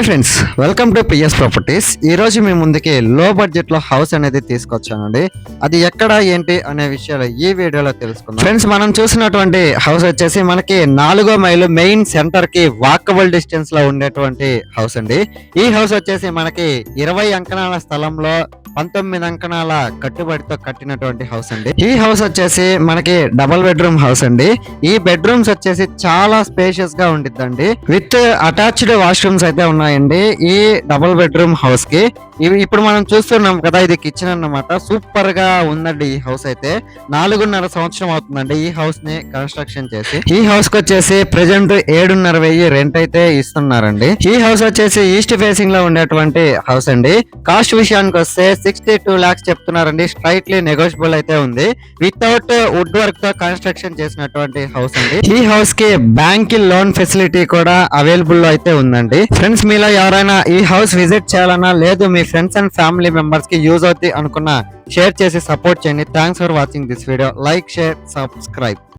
Hi friends, welcome to PS properties. ఈ రోజు మీ ముందుకి లో బడ్జెట్ లో హౌస్ అనేది తీసుకొచ్చానండి. అది ఎక్కడ ఏంటి అనే విషయాలు ఈ వీడియోలో తెలుసుకుందాం. ఫ్రెండ్స్, మనం చూసినటువంటి హౌస్ వచ్చేసి మనకి 4వ మైలు మెయిన్ సెంటర్ కి వాకబుల్ డిస్టెన్స్ లో ఉండేటువంటి హౌస్ అండి. ఈ హౌస్ వచ్చేసి మనకి 20 అంకణాల స్థలంలో 19 అంకణాల కట్టుబడితో కట్టినటువంటి హౌస్ అండి. ఈ హౌస్ వచ్చేసి మనకి డబుల్ బెడ్రూమ్ హౌస్ అండి. ఈ బెడ్రూమ్స్ వచ్చేసి చాలా స్పేషియస్ గా ఉండిద్దండి. విత్ అటాచ్డ్ వాష్రూమ్స్ అయితే ఉన్నాయండి ఈ డబుల్ బెడ్రూమ్ హౌస్ కి. ఇప్పుడు మనం చూస్తున్నాం కదా, ఇది కిచెన్ అన్నమాట. సూపర్ గా ఉందండి ఈ హౌస్ అయితే. 4.5 సంవత్సరం అవుతుందండి ఈ హౌస్ ని కన్స్ట్రక్షన్ చేసి. ఈ హౌస్ కి వచ్చేసి ప్రెజెంట్ 7,500 రెంట్ అయితే ఇస్తున్నారండి. ఈ హౌస్ వచ్చేసి ఈస్ట్ ఫేసింగ్ లో ఉండేటువంటి హౌస్ అండి. కాస్ట్ విషయానికి వస్తే 62 lakhs చెప్తున్నారండి. స్ట్రైట్లీ నెగోషియబుల్ అయితే ఉంది. వితౌట్ వుడ్ వర్క్ తో కన్స్ట్రక్షన్ చేసినటువంటి హౌస్ అండి. ఈ హౌస్ కి బ్యాంక్ లోన్ ఫెసిలిటీ కూడా అవైలబుల్ లో అయితే ఉందండి. ఫ్రెండ్స్, మీలో ఎవరైనా ఈ హౌస్ విజిట్ చేయాలన్నా, లేదు మీ ఫ్రెండ్స్ అండ్ ఫ్యామిలీ మెంబర్స్ కి యూజ్ అవుతుంది అనుకున్నా, షేర్ చేసి సపోర్ట్ చేయండి. Thanks for watching this video. Like, share, subscribe.